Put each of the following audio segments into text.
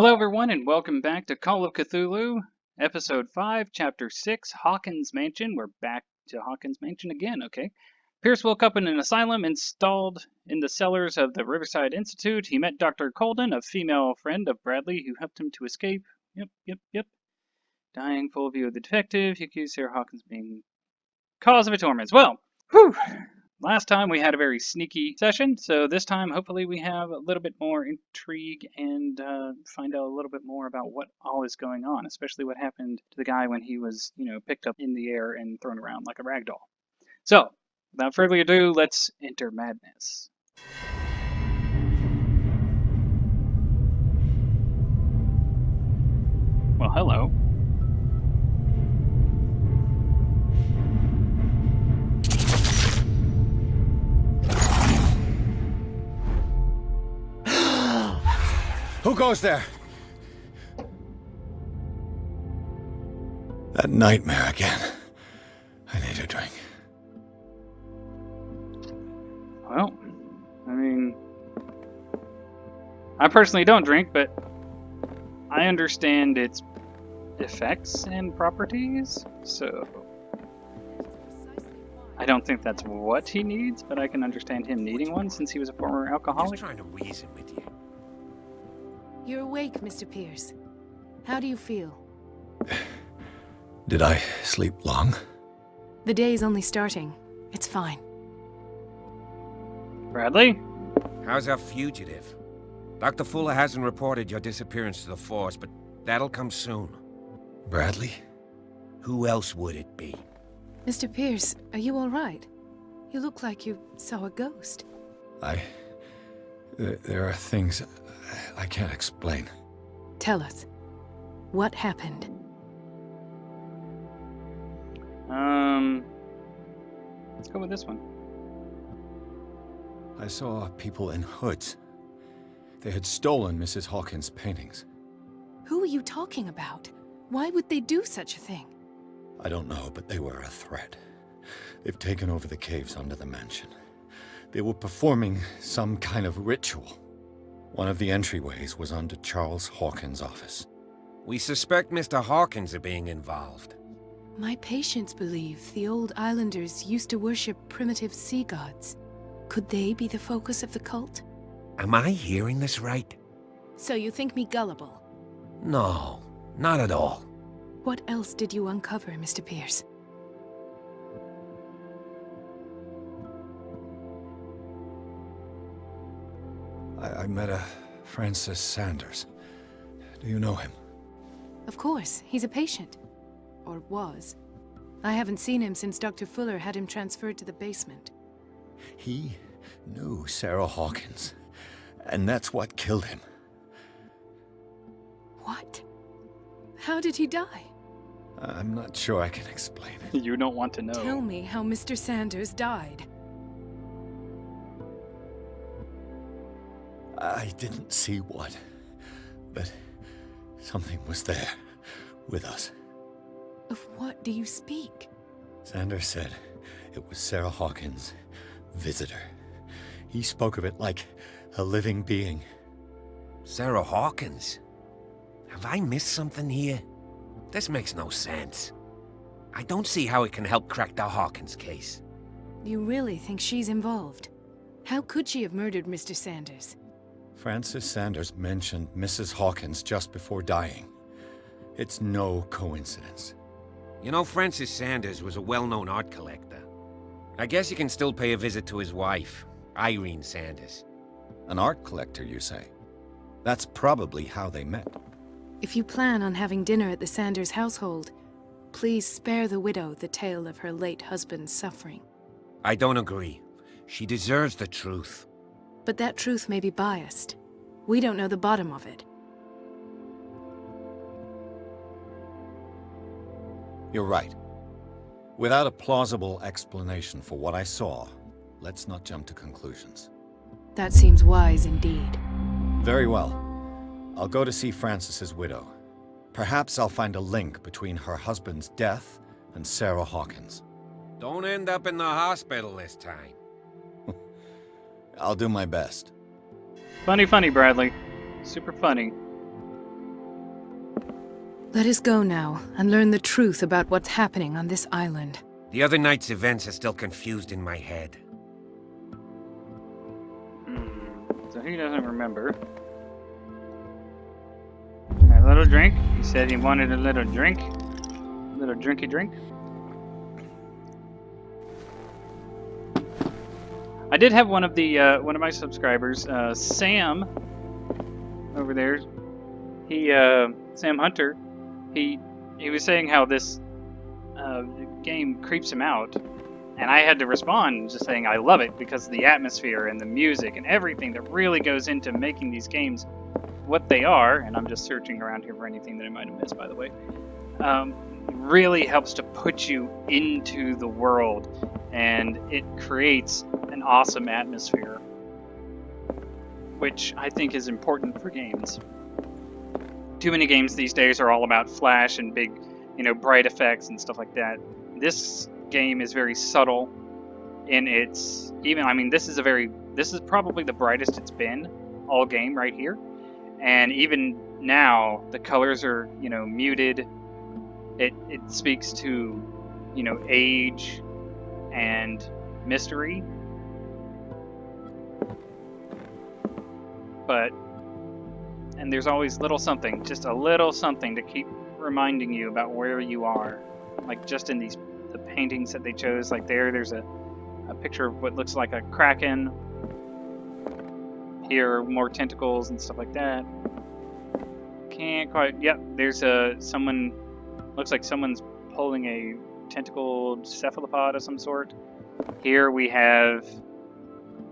Hello everyone and welcome back to Call of Cthulhu, Episode 5, Chapter 6, Hawkins Mansion. We're back to Hawkins Mansion again, okay. Pierce woke up in an asylum installed in the cellars of the Riverside Institute. He met Dr. Colden, a female friend of Bradley, who helped him to escape. Yep. Dying full view of the detective, he accused Sarah Hawkins of being cause of his torments. Well, whew. Last time we had a very sneaky session, so this time hopefully we have a little bit more intrigue and find out a little bit more about what all is going on, especially what happened to the guy when he was, picked up in the air and thrown around like a rag doll. So, without further ado, let's enter madness. Well, hello. Who goes there? That nightmare again. I need a drink. Well, I personally don't drink, but I understand its effects and properties, so I don't think that's what he needs, but I can understand him needing one since he was a former alcoholic. Just trying to reason with you. You're awake, Mr. Pierce. How do you feel? Did I sleep long? The day's only starting. It's fine. Bradley? How's our fugitive? Dr. Fuller hasn't reported your disappearance to the force, but that'll come soon. Bradley? Who else would it be? Mr. Pierce, are you all right? You look like you saw a ghost. There are things I can't explain. Tell us. What happened? Let's go with this one. I saw people in hoods. They had stolen Mrs. Hawkins' paintings. Who are you talking about? Why would they do such a thing? I don't know, but they were a threat. They've taken over the caves under the mansion. They were performing some kind of ritual. One of the entryways was under Charles Hawkins' office. We suspect Mr. Hawkins of being involved. My patients believe the old islanders used to worship primitive sea gods. Could they be the focus of the cult? Am I hearing this right? So you think me gullible? No, not at all. What else did you uncover, Mr. Pierce? I met a Francis Sanders. Do you know him? Of course, he's a patient. Or was. I haven't seen him since Dr. Fuller had him transferred to the basement. He knew Sarah Hawkins, and that's what killed him. What? How did he die? I'm not sure I can explain it. You don't want to know. Tell me how Mr. Sanders died. I didn't see what, but something was there, with us. Of what do you speak? Sanders said it was Sarah Hawkins' visitor. He spoke of it like a living being. Sarah Hawkins? Have I missed something here? This makes no sense. I don't see how it can help crack the Hawkins case. You really think she's involved? How could she have murdered Mr. Sanders? Francis Sanders mentioned Mrs. Hawkins just before dying. It's no coincidence. You know, Francis Sanders was a well-known art collector. I guess you can still pay a visit to his wife, Irene Sanders. An art collector, you say? That's probably how they met. If you plan on having dinner at the Sanders household, please spare the widow the tale of her late husband's suffering. I don't agree. She deserves the truth. But that truth may be biased. We don't know the bottom of it. You're right. Without a plausible explanation for what I saw, let's not jump to conclusions. That seems wise indeed. Very well. I'll go to see Francis's widow. Perhaps I'll find a link between her husband's death and Sarah Hawkins. Don't end up in the hospital this time. I'll do my best. Funny, Bradley. Super funny. Let us go now and learn the truth about what's happening on this island. The other night's events are still confused in my head. So he doesn't remember. A little drink. He said he wanted a little drink. A little drinky drink. I did have one of my subscribers, Sam, over there. Sam Hunter. He was saying how this game creeps him out, and I had to respond just saying I love it because of the atmosphere and the music and everything that really goes into making these games what they are. And I'm just searching around here for anything that I might have missed, by the way. Really helps to put you into the world, and it creates an awesome atmosphere, which I think is important for games. Too many games these days are all about flash and big, bright effects and stuff like that. This game is very subtle in its, this is probably the brightest it's been all game right here. And even now, the colors are, muted. It speaks to, age and mystery. And there's always just a little something to keep reminding you about where you are. Like just in the paintings that they chose, like there's a picture of what looks like a kraken. Here, more tentacles and stuff like that. Can't quite, yep, there's someone, looks like someone's pulling a tentacled cephalopod of some sort. Here we have,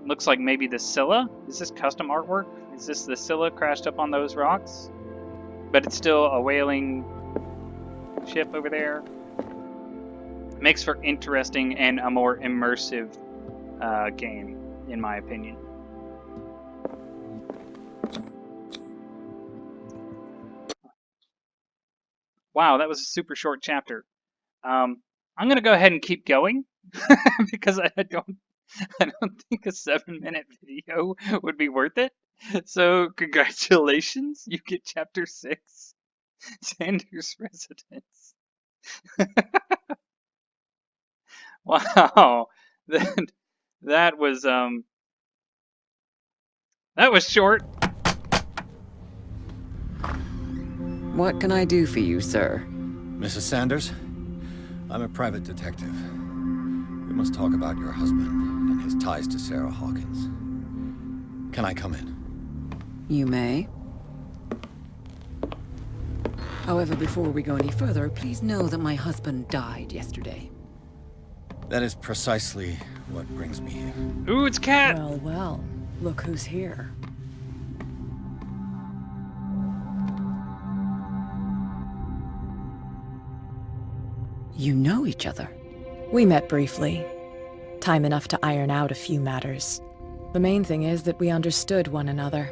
looks like maybe the Scylla. Is this custom artwork? Is this the Scylla crashed up on those rocks? But it's still a whaling ship over there. Makes for interesting and a more immersive game, in my opinion. Wow, that was a super short chapter. I'm gonna go ahead and keep going because I don't think a 7-minute video would be worth it. So congratulations, you get chapter 6, Sanders Residence. Wow, that was short. What can I do for you, sir? Mrs. Sanders, I'm a private detective. We must talk about your husband and his ties to Sarah Hawkins. Can I come in? You may. However, before we go any further, please know that my husband died yesterday. That is precisely what brings me here. Ooh, it's Cat! Well, well, look who's here. You know each other? We met briefly. Time enough to iron out a few matters. The main thing is that we understood one another.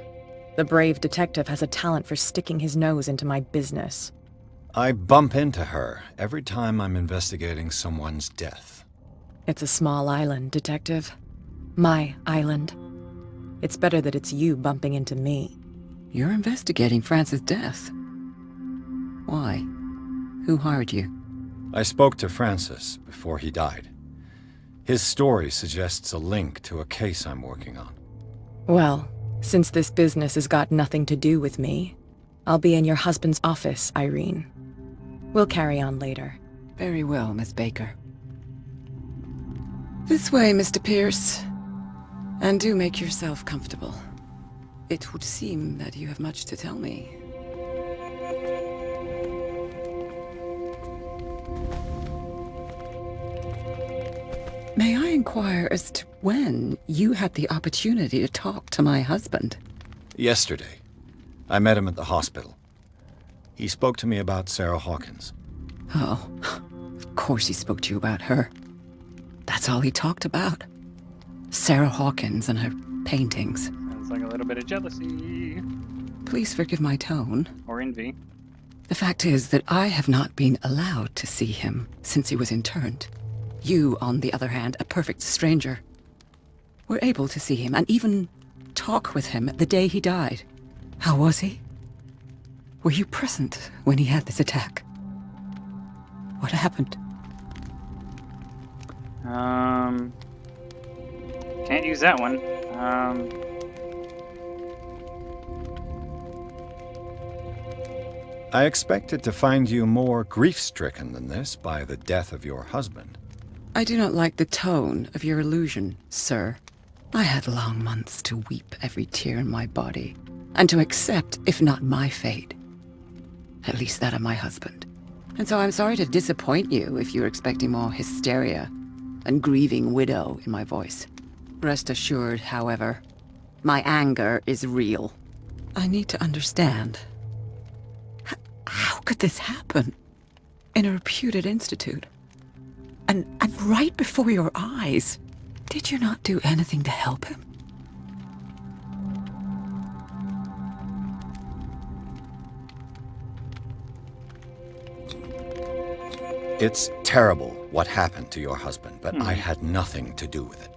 The brave detective has a talent for sticking his nose into my business. I bump into her every time I'm investigating someone's death. It's a small island, Detective. My island. It's better that it's you bumping into me. You're investigating Francis' death. Why? Who hired you? I spoke to Francis before he died. His story suggests a link to a case I'm working on. Well, since this business has got nothing to do with me, I'll be in your husband's office, Irene. We'll carry on later. Very well, Miss Baker. This way, Mr. Pierce. And do make yourself comfortable. It would seem that you have much to tell me. May I inquire as to when you had the opportunity to talk to my husband? Yesterday. I met him at the hospital. He spoke to me about Sarah Hawkins. Oh, of course he spoke to you about her. That's all he talked about. Sarah Hawkins and her paintings. Sounds like a little bit of jealousy. Please forgive my tone. Or envy. The fact is that I have not been allowed to see him since he was interned. You, on the other hand, a perfect stranger, were able to see him and even talk with him the day he died. How was he? Were you present when he had this attack? What happened? Can't use that one. I expected to find you more grief-stricken than this by the death of your husband. I do not like the tone of your allusion, sir. I had long months to weep every tear in my body, and to accept, if not my fate, at least that of my husband. And so I'm sorry to disappoint you if you're expecting more hysteria and grieving widow in my voice. Rest assured, however, my anger is real. I need to understand. How could this happen? In a reputed institute? And right before your eyes? Did you not do anything to help him? It's terrible what happened to your husband, but I had nothing to do with it.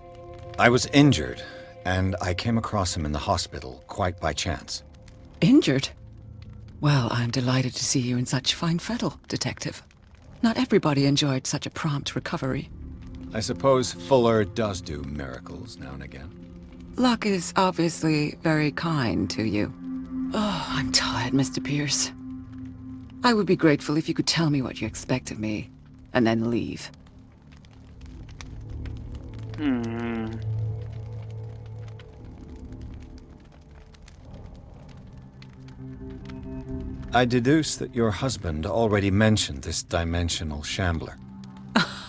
I was injured, and I came across him in the hospital quite by chance. Injured? Well, I'm delighted to see you in such fine fettle, Detective. Not everybody enjoyed such a prompt recovery. I suppose Fuller does do miracles now and again. Luck is obviously very kind to you. Oh, I'm tired, Mr. Pierce. I would be grateful if you could tell me what you expect of me, and then leave. I deduce that your husband already mentioned this dimensional shambler.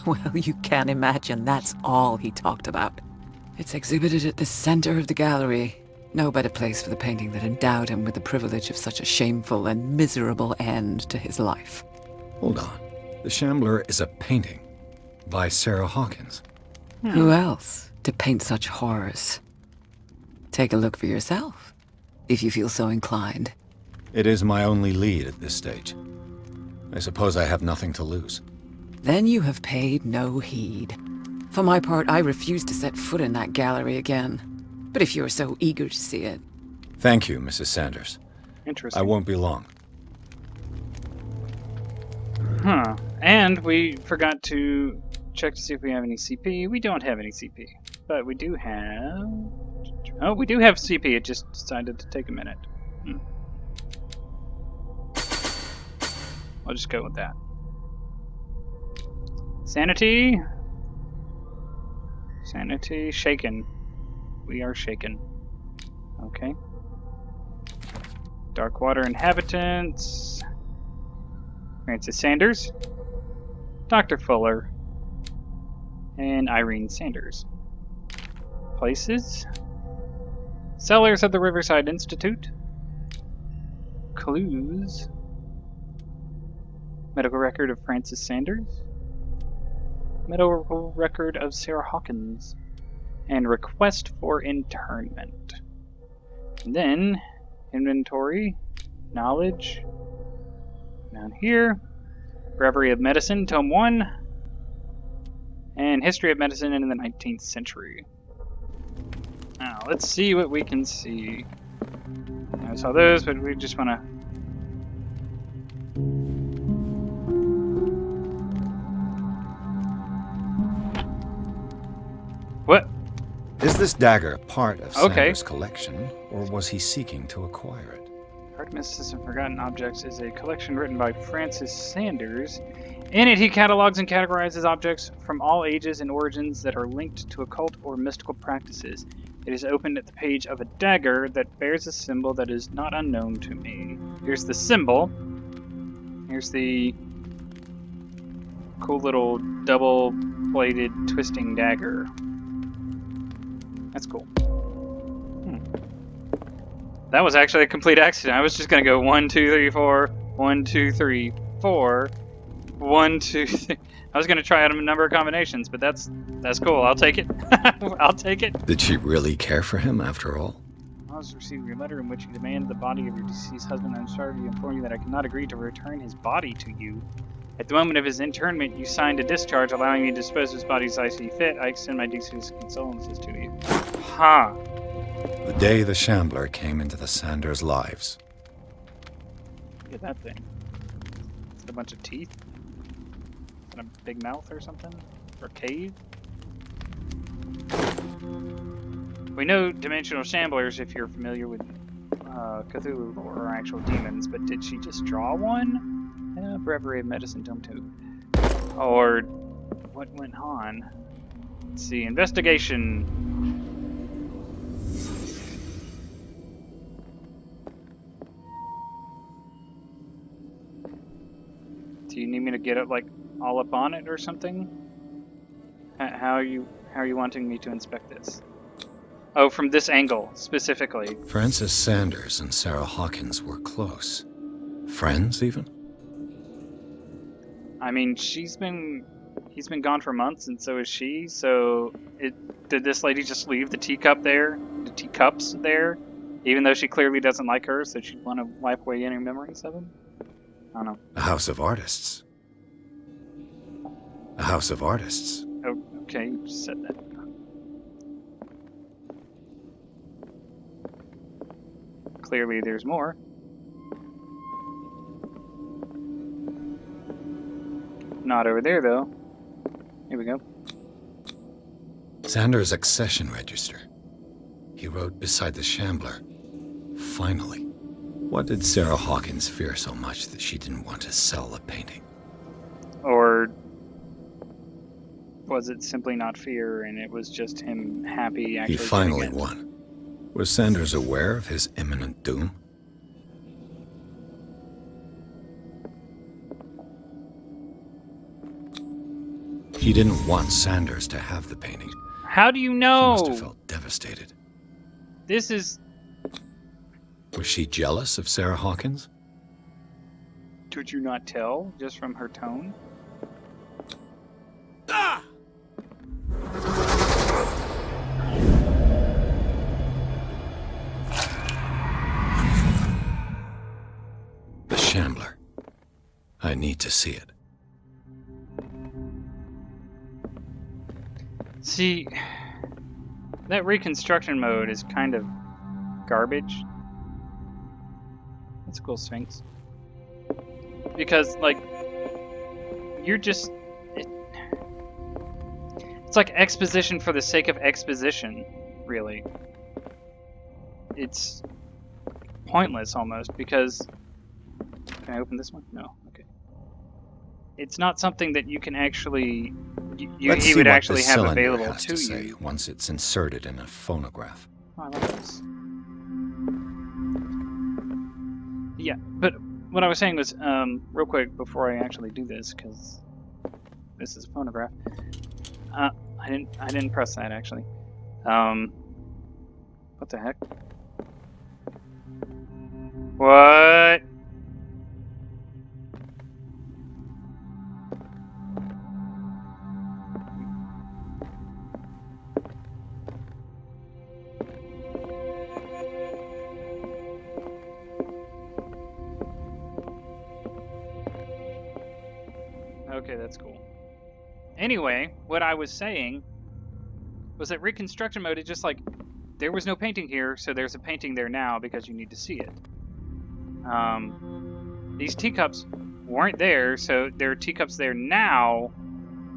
Well, you can imagine that's all he talked about. It's exhibited at the center of the gallery. No better place for the painting that endowed him with the privilege of such a shameful and miserable end to his life. Hold on. The shambler is a painting by Sarah Hawkins. Who else to paint such horrors? Take a look for yourself, if you feel so inclined. It is my only lead at this stage. I suppose I have nothing to lose. Then you have paid no heed. For my part, I refuse to set foot in that gallery again. But if you're so eager to see it... Thank you, Mrs. Sanders. Interesting. I won't be long. And we forgot to check to see if we have any CP. We don't have any CP. But we do have... Oh, we do have CP. It just decided to take a minute. I'll just go with that. Sanity. Sanity shaken. We are shaken. Okay. Darkwater inhabitants. Francis Sanders. Dr. Fuller. And Irene Sanders. Places. Cellars of the Riverside Institute. Clues. Medical record of Francis Sanders. Medical record of Sarah Hawkins. And request for internment. And then, inventory, knowledge, down here, Breviary of Medicine, Tome 1, and History of Medicine in the 19th century. Now, let's see what we can see. I saw those, but we just want to... What? Is this dagger part of Sanders' collection, or was he seeking to acquire it? Artemis of Forgotten Objects is a collection written by Francis Sanders. In it, he catalogs and categorizes objects from all ages and origins that are linked to occult or mystical practices. It is opened at the page of a dagger that bears a symbol that is not unknown to me. Here's the symbol. Here's the cool little double-bladed twisting dagger. That's cool. That was actually a complete accident. I was just gonna go 1, 2, 3, 4, 1, 2, 3, 4, 1, 2, 3. I was gonna try out a number of combinations, but that's cool. I'll take it. I'll take it. Did she really care for him after all? I was receiving your letter in which you demand the body of your deceased husband. I'm sorry to inform you that I cannot agree to return his body to you. At the moment of his internment, you signed a discharge allowing me to dispose of his body as I see fit. I extend my deepest condolences to you. The day the Shambler came into the Sanders' lives. Look at that thing. It's a bunch of teeth. And a big mouth or something? Or cave? We know dimensional shamblers if you're familiar with Cthulhu or actual demons, but did she just draw one? Breviary of Medicine, Tome 2. Or what went on? Let's see, investigation. Do you need me to get it like all up on it or something? How are you wanting me to inspect this? Oh, from this angle specifically. Francis Sanders and Sarah Hawkins were close. Friends, even? I mean, he's been gone for months, and so is she. So, did this lady just leave the teacup there, the teacups there, even though she clearly doesn't like her, so she'd want to wipe away any memories of him? I don't know. A house of artists. A house of artists. Oh, okay, you just said that. Clearly, there's more. Not over there, though. Here we go. Sanders' accession register. He wrote beside the Shambler, "Finally." What did Sarah Hawkins fear so much that she didn't want to sell the painting? Or was it simply not fear, and it was just him happy actually? He finally getting it? won. Was Sanders aware of his imminent doom? He didn't want Sanders to have the painting. How do you She know? must have felt devastated. This is... Was she jealous of Sarah Hawkins? Could you not tell just from her tone? The Shambler. I need to see it. See, that reconstruction mode is kind of garbage. That's a cool Sphinx. Because, like, you're just... It's like exposition for the sake of exposition, really. It's pointless, almost, because... Can I open this one? No. Okay. It's not something that you can actually... Let's he see would what actually this have cylinder available has to say you. once it's inserted in a phonograph. Oh, I like this. Yeah, but what I was saying was, real quick before I actually do this, because this is a phonograph. I didn't press that actually. What the heck? What? Okay, that's cool. Anyway, what I was saying was that reconstruction mode is just like, there was no painting here, so there's a painting there now because you need to see it. These teacups weren't there, so there are teacups there now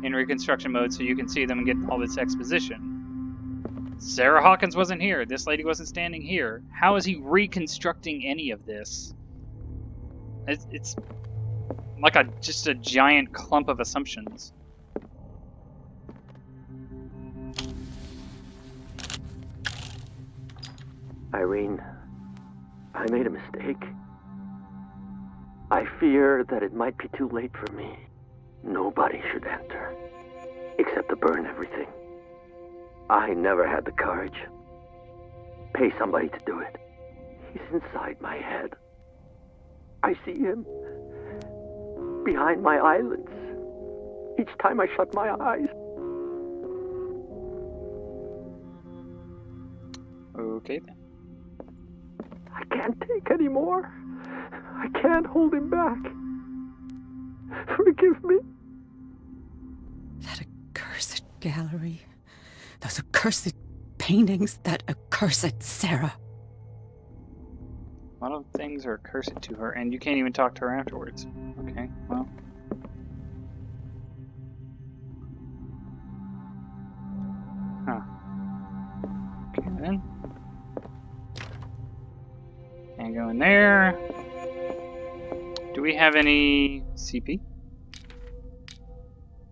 in reconstruction mode so you can see them and get all this exposition. Sarah Hawkins wasn't here. This lady wasn't standing here. How is he reconstructing any of this? It's like just a giant clump of assumptions. Irene, I made a mistake. I fear that it might be too late for me. Nobody should enter, except to burn everything. I never had the courage. Pay somebody to do it. He's inside my head. I see him behind my eyelids each time I shut my eyes. Okay then. I can't take any more. I can't hold him back. Forgive me. That accursed gallery. Those accursed paintings. That accursed Sarah. A lot of things are cursed to her, and you can't even talk to her afterwards. Okay, well. Huh. Okay, then. Can't go in there. Do we have any CP?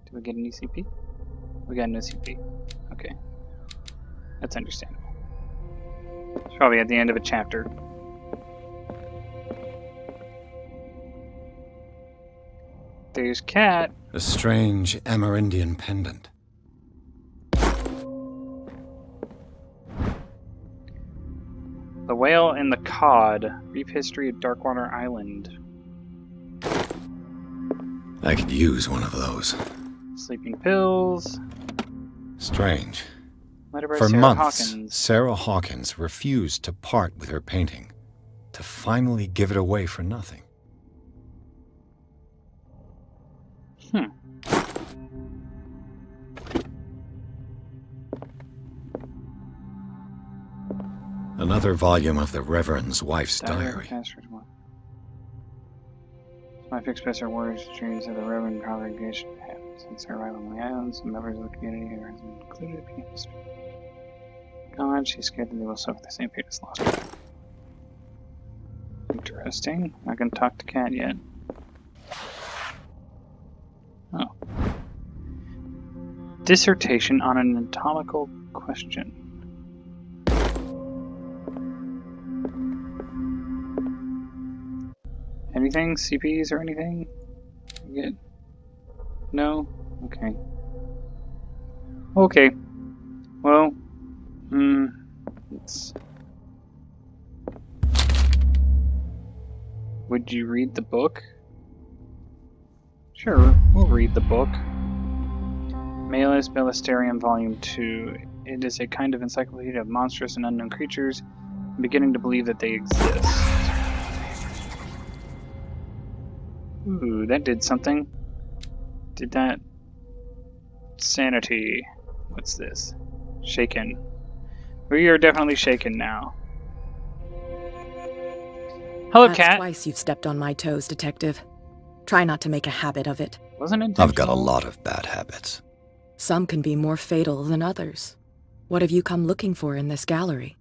Do we get any CP? We got no CP. Okay. That's understandable. It's probably at the end of a chapter. There's Cat. A strange Amerindian pendant. The Whale and the Cod. Brief history of Darkwater Island. I could use one of those. Sleeping pills. Strange. Letter by For Sarah months, Hawkins. Sarah Hawkins refused to part with her painting, to finally give it away for nothing. Another volume of the Reverend's wife's diary. My fixed best are words, dreams of the Reverend congregation have since her arrival on the island. Some members of the community have been included in history. God, she's scared that they will suffer the same fate as lost her. Interesting. Not gonna talk to Cat yet. Oh. Dissertation on an anatomical question. Anything? CPs or anything? Good. No? Okay. Okay. Well, would you read the book? Sure, we'll read the book. Malleus Bellisterium Volume 2. It is a kind of encyclopedia of monstrous and unknown creatures. I'm beginning to believe that they exist. Ooh, that did something. Did that... Sanity. What's this? Shaken. We are definitely shaken now. Hello, That's Cat. twice you've stepped on my toes, Detective. Try not to make a habit of it. Wasn't intentional. I've got a lot of bad habits. Some can be more fatal than others. What have you come looking for in this gallery?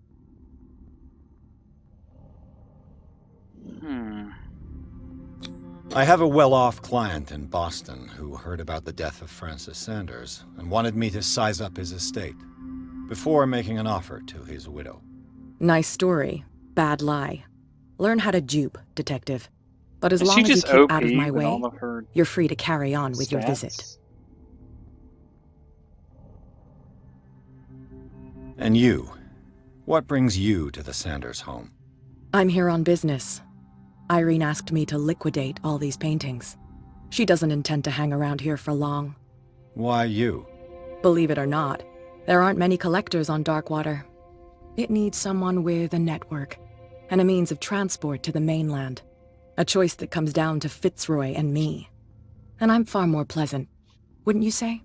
I have a well-off client in Boston who heard about the death of Francis Sanders and wanted me to size up his estate before making an offer to his widow. Nice story. Bad lie. Learn how to dupe, Detective. But as Is long she as you just keep OP out of my with way, all of her you're free to carry on with your stats? visit. And you? What brings you to the Sanders home? I'm here on business. Irene asked me to liquidate all these paintings. She doesn't intend to hang around here for long. Why you? Believe it or not, there aren't many collectors on Darkwater. It needs someone with a network and a means of transport to the mainland. A choice that comes down to Fitzroy and me. And I'm far more pleasant, wouldn't you say?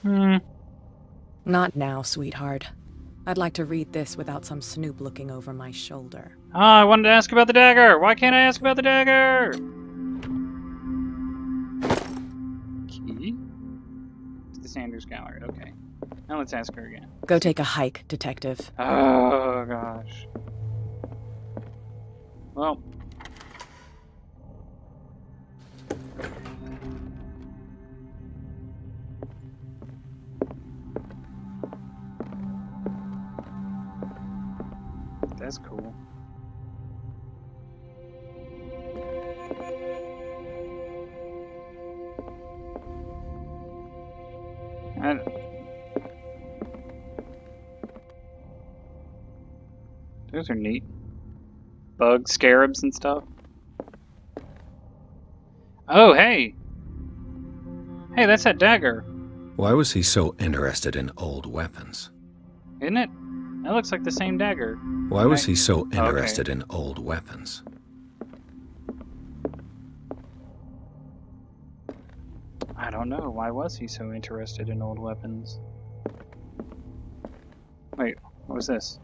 Not now, sweetheart. I'd like to read this without some snoop looking over my shoulder. Ah, I wanted to ask about the dagger! Why can't I ask about the dagger? Key? To the Sanders Gallery, okay. Now let's ask her again. Go take a hike, Detective. Oh, gosh. Well. That's cool. Those are neat. Bugs, scarabs, and stuff. Oh, hey! Hey, that's that dagger. Why was he so interested in old weapons? Isn't it? That looks like the same dagger. Why was he so interested in old weapons? I don't know. Why was he so interested in old weapons? Wait, what was this?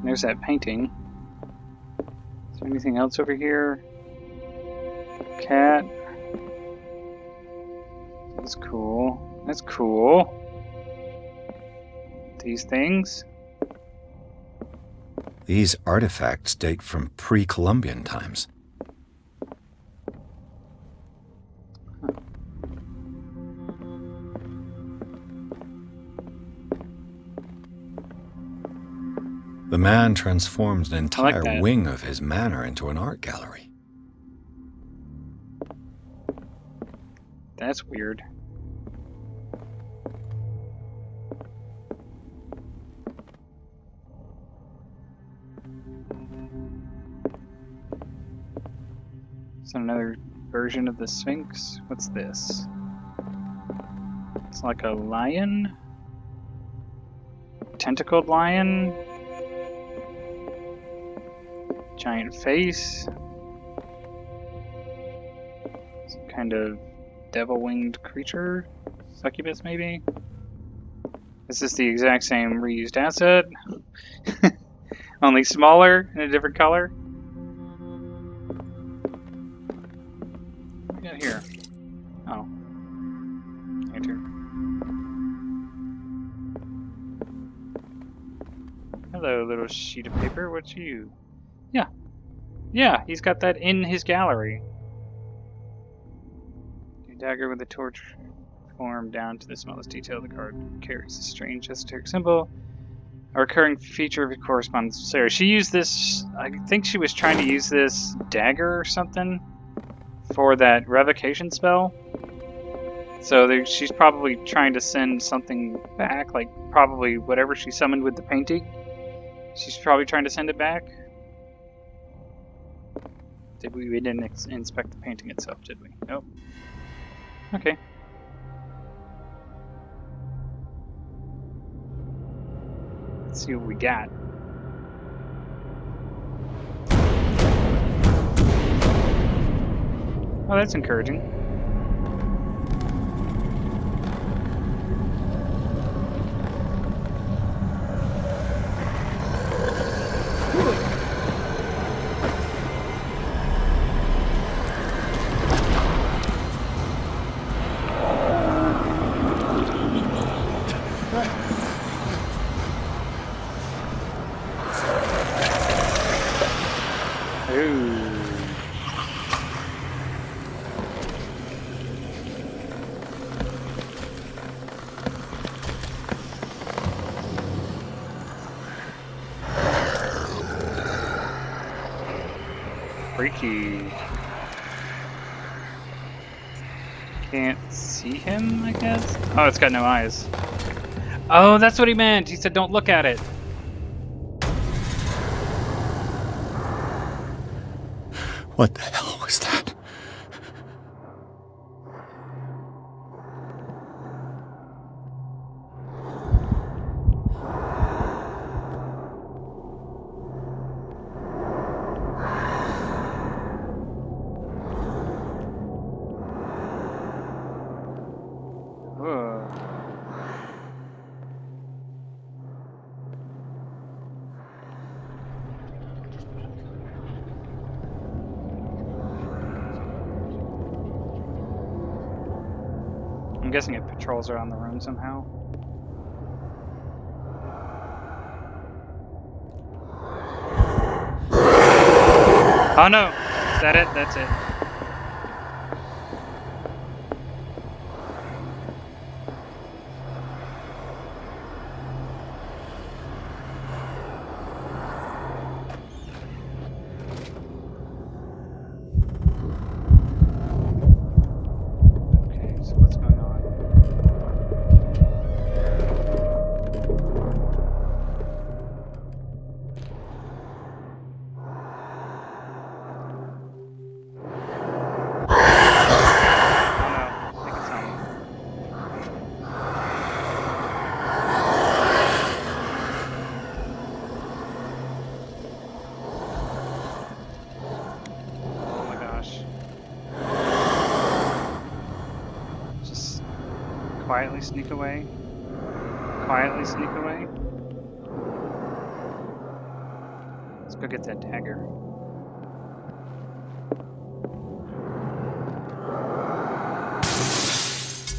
There's that painting. Is there anything else over here? Cat. That's cool. That's cool. These things? These artifacts date from pre-Columbian times. The man transforms an entire wing of his manor into an art gallery. That's weird. Is that another version of the Sphinx? What's this? It's like a lion? Tentacled lion? Giant face? Some kind of devil-winged creature? Succubus, maybe? Is this the exact same reused asset? Only smaller and a different color? What do we got here? Oh. Enter. Hello, little sheet of paper. What's you? Yeah. Yeah, he's got that in his gallery. A dagger with a torch form down to the smallest detail. The card carries a strange esoteric symbol. A recurring feature of it corresponds to Sarah. She used this, I think she was trying to use this dagger or something for that revocation spell. So she's probably trying to send something back, like probably whatever she summoned with the painting. She's probably trying to send it back. We didn't inspect the painting itself, did we? Nope. Okay. Let's see what we got. Oh, that's encouraging. Freaky. Can't see him, I guess? Oh, it's got no eyes. Oh, that's what he meant! He said don't look at it! What the hell was that? I'm guessing it patrols around the room somehow. Oh no! Is that it? That's it. Okay, so what's going on? Quietly sneak away. Quietly sneak away. go get that dagger.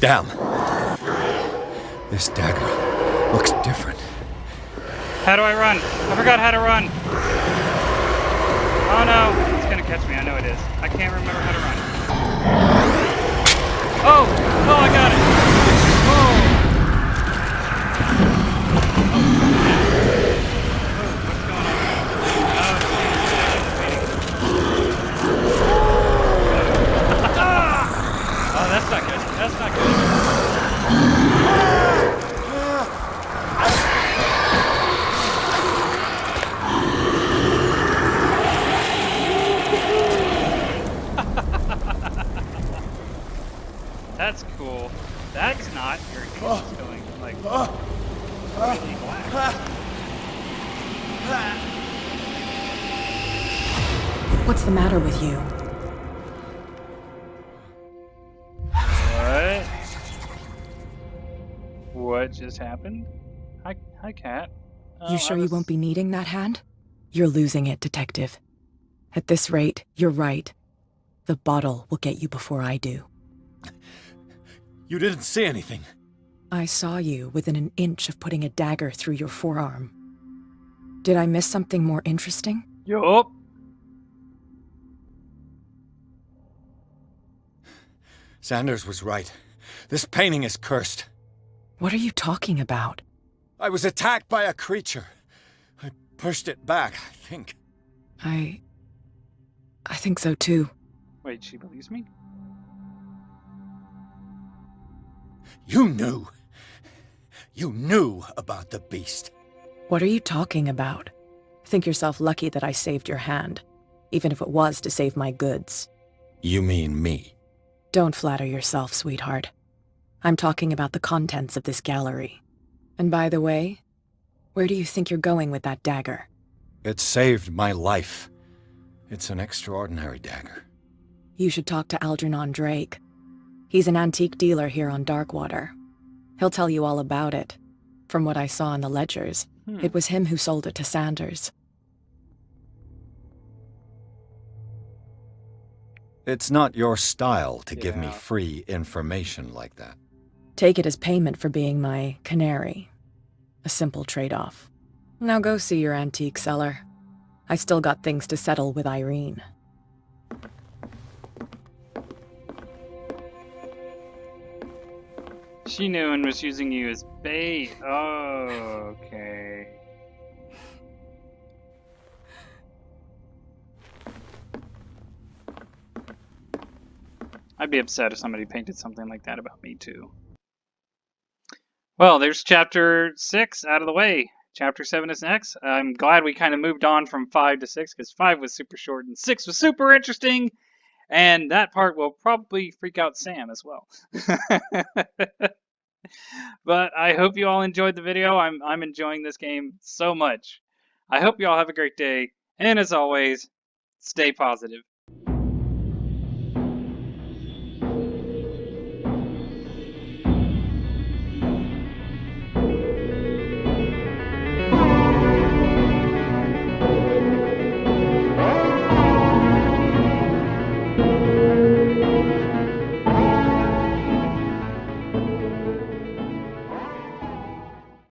Damn. This dagger looks different. How do I run? I forgot how to run. Oh no, it's gonna catch me. I know it is. I can't remember how to run. Oh! Oh, I got it! Oh! What's going on? Oh, that's not good. That's not good. That's cool. That's not. Your face is going like really black. What's the matter with you? What? What just happened? Hi, Cat. You sure you won't be needing that hand? You're losing it, Detective. At this rate, you're right. The bottle will get you before I do. You didn't see anything. I saw you within an inch of putting a dagger through your forearm. Did I miss something more interesting? Yup. Sanders was right. This painting is cursed. What are you talking about? I was attacked by a creature. I pushed it back, I think. I think so too. Wait, she believes me? You knew. You knew about the beast. What are you talking about? Think yourself lucky that I saved your hand, even if it was to save my goods. You mean me? Don't flatter yourself, sweetheart. I'm talking about the contents of this gallery. And by the way, where do you think you're going with that dagger? It saved my life. It's an extraordinary dagger. You should talk to Algernon Drake. He's an antique dealer here on Darkwater. He'll tell you all about it. From what I saw in the ledgers, it was him who sold it to Sanders. It's not your style to give me Yeah. free information like that. Take it as payment for being my canary. A simple trade-off. Now go see your antique seller. I still got things to settle with Irene. She knew and was using you as bait. Oh, okay. I'd be upset if somebody painted something like that about me, too. Well, there's chapter 6 out of the way. Chapter 7 is next. I'm glad we kind of moved on from 5 to 6, because 5 was super short and 6 was super interesting. And that part will probably freak out Sam as well. But I hope you all enjoyed the video. I'm enjoying this game so much. I hope you all have a great day. And as always, stay positive.